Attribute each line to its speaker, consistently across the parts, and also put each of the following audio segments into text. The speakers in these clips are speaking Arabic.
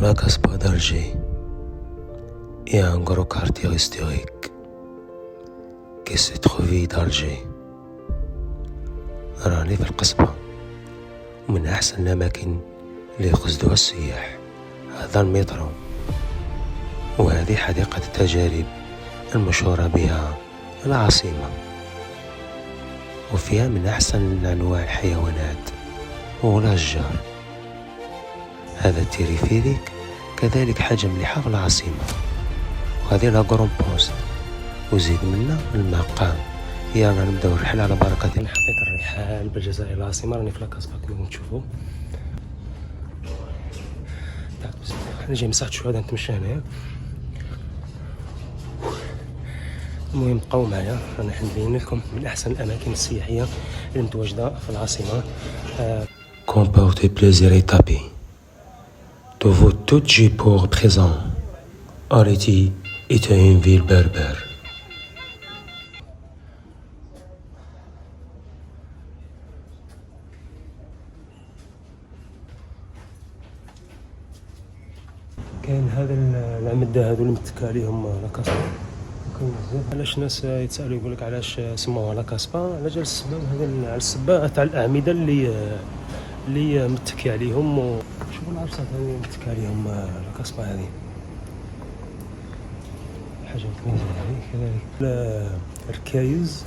Speaker 1: La Casbah d'Alger est un gros quartier historique qui se trouve d'Alger. راني في القصبة، ومن أحسن الأماكن اللي يقصدوها السياح هذا المترو، وهذه حديقة التجارب المشهورة بها العاصمة، وفيها من أحسن أنواع الحيوانات والأشجار. هذا التلفريك كذلك حاجة مليحة في العاصمة، وهذه لا غرون بوست وزيد منا المقام. يلا نبداو الرحلة على بركة الله. حطيت الرحال بالجزائر العاصمة، راني في لاكاسبا كما تشوفوا. انا جاي مساحة شهداء نتمشى هنايا. المهم بقاو معايا، رانا حنبين لكم من احسن الاماكن السياحية اللي متواجدة في العاصمة. Comportez plaisir établi. De vous toutes j'ai pour présent. Arrêtez était une ville berbère. كاين هذا العمدة هذو اللي متكا عليهم لاكاسبا، كاين بزاف. علاش ناس يتسالوا يقول لك علاش سموها لاكاسبا؟ على جال السبب هذا، على السبب تاع الاعمده اللي متكي عليهم. شوفوا العرصات هذه متكي عليهم لاكاسبا، هذه حاجه متميزه. هذه كذلك الركايز،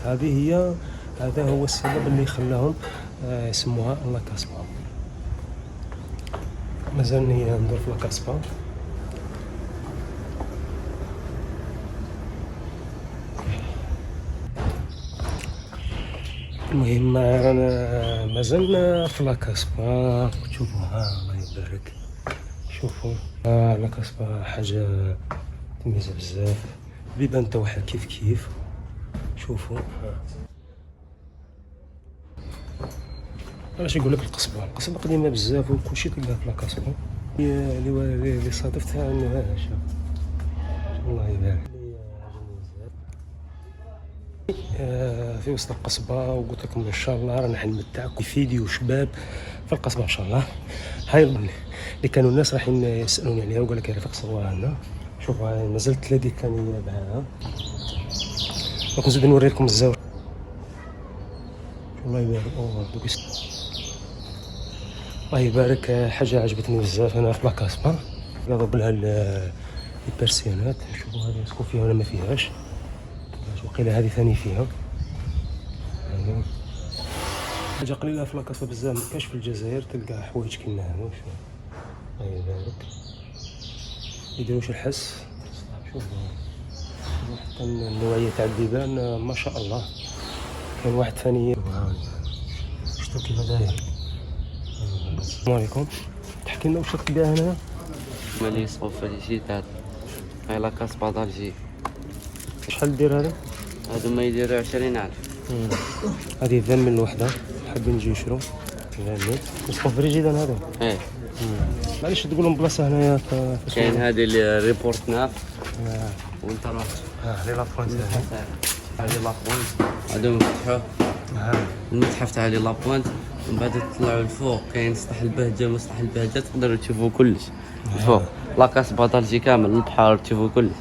Speaker 1: هذا هو السبب اللي خلاهم يسموها لاكاسبا. مازالني ندور في لاكاسبا. المهم رانا مازلنا في لاكاسبا. شوفوا الله يبارك، شوفوا لاكاسبا حاجه مميزه بزاف. البيبان تاعها كيف شوفوا. علاش يقول لك القصبه قديمه بزاف وكلشي تلقاه في لاكاسبا. اللي صادفتها انها الله يبارك في وسط القصبة. وقلت لكم ان شاء الله رانا حنمتعكم فيديو شباب في القصبة ان شاء الله. هاي اللي كانوا الناس رايحين يسالوني عليها وقال لك يا رفيق صورها لنا. شوفوا مازال 3 ثانيه معاها. دونك نزيد نوري لكم الزاويه. الله يبارك. الله يبارك، حاجه عجبتني بزاف انا في لاكاسبا. ضرب لها البرسيانات. شوفوا هذه اسكو فيها ولا ما فيهاش. وقيله هذه ثاني فيها. حاجه قليله في لاكاسبا بزاف، ما كاش في الجزائر تلقى حوايج كيما هذا. الله يبارك، يديروش الحس. شوفوا حتى النوعيه تاع البيبان ما شاء الله. كاين واحد ثاني شفتوا كيف داير. السلام عليكم، تحكي لنا واش تلقى هنا؟
Speaker 2: مالي صوف فيليسيتات هاي لاكاسبا دالجي.
Speaker 1: شحال دير هذا؟
Speaker 2: هادو ما يديروا 20,000.
Speaker 1: هذه 20 من الوحده، حابين نجيو نشرو 20 نصفو فريجيدان هذا.
Speaker 2: ايه
Speaker 1: معليش تقول لهم بلاصه هنايا
Speaker 2: كاين هذه اللي ريبورت ناف وانت راح
Speaker 1: لي لابوينت.
Speaker 2: هذه لابوينت هادو مفتحوه. المتحف تاع لي لابوينت، ومن بعد تطلعوا الفوق كاين سطح البهجه. مسطح البهجه تقدروا تشوفوا كلش الفوق. لاكاسبا دالجي كامل البحر تشوفوا كلش.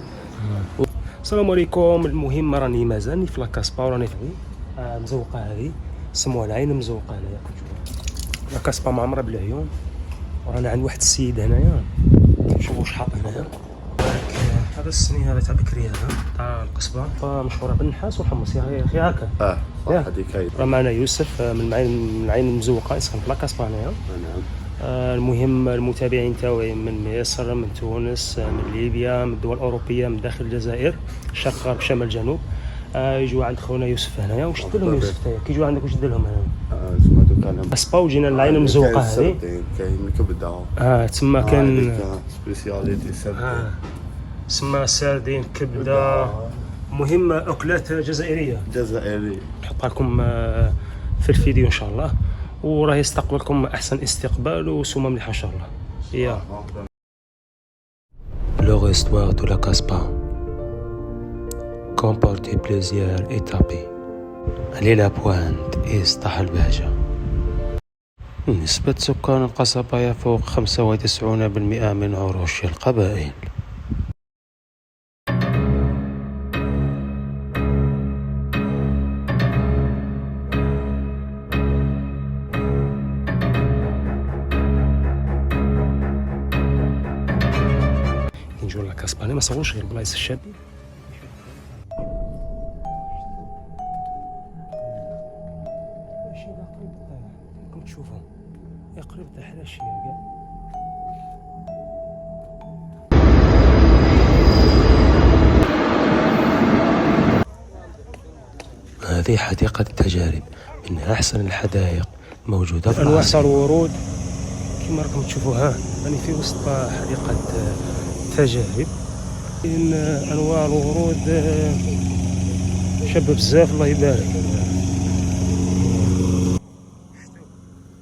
Speaker 1: السلام عليكم. المهم راني مازالني في لاكاسبا، وراني في مزوقه هذه سموها العين المزوقه هنايا. لاكاسبا معمره بالعيون. ورانا عند واحد السيد هنايا، شوفوا واش حاط هنايا. هذا السني هذا تاع بكري، هذا تاع القصبه مشهوره بالنحاس والحمص. يا اخي هكا
Speaker 2: هذيك هي.
Speaker 1: راه معنا يوسف من العين المزوقه، يسكن في لاكاسبا هنايا.
Speaker 2: نعم.
Speaker 1: المهم المتابعين تاوعي من مصر، من تونس، من ليبيا، من الدول الاوروبيه، من داخل الجزائر، الشرق غرب شمال جنوب، يجوا عند خونا يوسف هنايا. واش دير لهم يوسف تاعك كي يجوا عندك؟ واش دير لهم هنا؟
Speaker 2: تسمى دوكا
Speaker 1: بس وجينا العين المزوقه هذه.
Speaker 2: كاين كبده.
Speaker 1: تما كان
Speaker 2: سبيسياليتي سردين.
Speaker 1: تسمى سردين، كبده. مهم اكلات جزائريه نحطها لكم في الفيديو ان شاء الله. وراه يستقبلكم احسن استقبال وسومه مليحه ان شاء الله. يا Leur histoire de la Casbah comporte plusieurs étapes. Elle est la pointe et سطح البهجة. نسبة سكان القصبة يفوق 95% من عروش القبائل. نجو لاكاسباني ما صغوش غير بلايص الشابين. ماشي قريب الطيارة كنت تشوفهم قريب تاع حراشية كاع. هذه حديقة التجارب من أحسن الحدائق موجودة في أنواع تاع الورود كما راكم تشوفوا. ها راني في وسط حديقة التجارب. إن أنواع الورود شابة بزاف الله يبارك.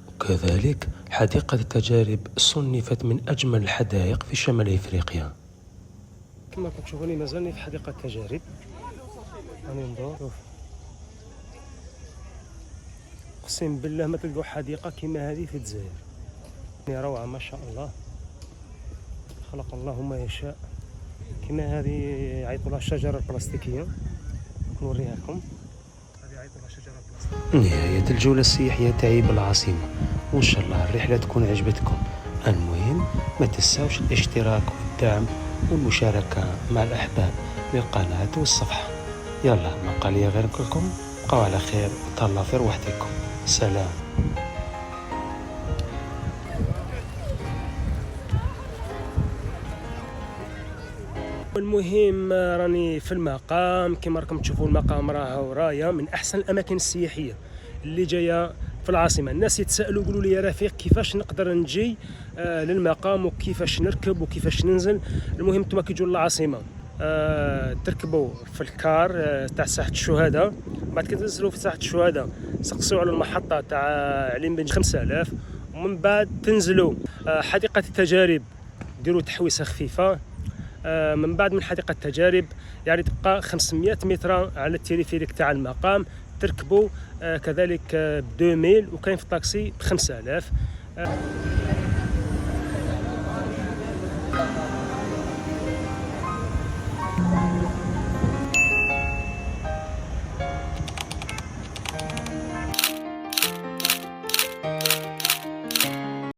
Speaker 1: وكذلك حديقة التجارب صنفت من أجمل الحدائق في شمال إفريقيا. كما راكم تشوفوني مازالني في حديقة التجارب. راني ندور. اقسم بالله ما تلقوا حديقه كما هذه في الجزائر. روعه ما شاء الله، خلق الله ما يشاء. كما هذه يعيطوا لها الشجره البلاستيكيه، نوريها لكم. هذه يعيطوا لها الشجره البلاستيكيه. نهايه الجوله السياحيه تاعي بالعاصمه، وان شاء الله الرحله تكون عجبتكم. المهم ما تنساوش الاشتراك والدعم والمشاركه مع الاحباب للقناه والصفحه. يلا ما قال لي غير نقولكم بقاو على خير وتهلاو في روحتكم. سلام. المهم راني في المقام كما راكم تشوفوا. المقام راه ورايا من احسن الاماكن السياحيه اللي جايه في العاصمه. الناس يتسائلوا يقولوا لي يا رفيق كيفاش نقدر نجي للمقام وكيفاش نركب وكيفاش ننزل. المهم نتوما كي تجوا للعاصمه تركبوا في الكار تاع ساحه الشهداء، بعد كي تنزلوا في ساحه الشهداء سقسوا على المحطه تاع علي بن 5000، ومن بعد تنزلوا حديقه التجارب ديروا تحويسه خفيفه. من بعد من حديقه التجارب يعني تبقى 500 متر على التليفريك تاع المقام، تركبوا كذلك ب 2000 وكاين في الطاكسي ب 5000.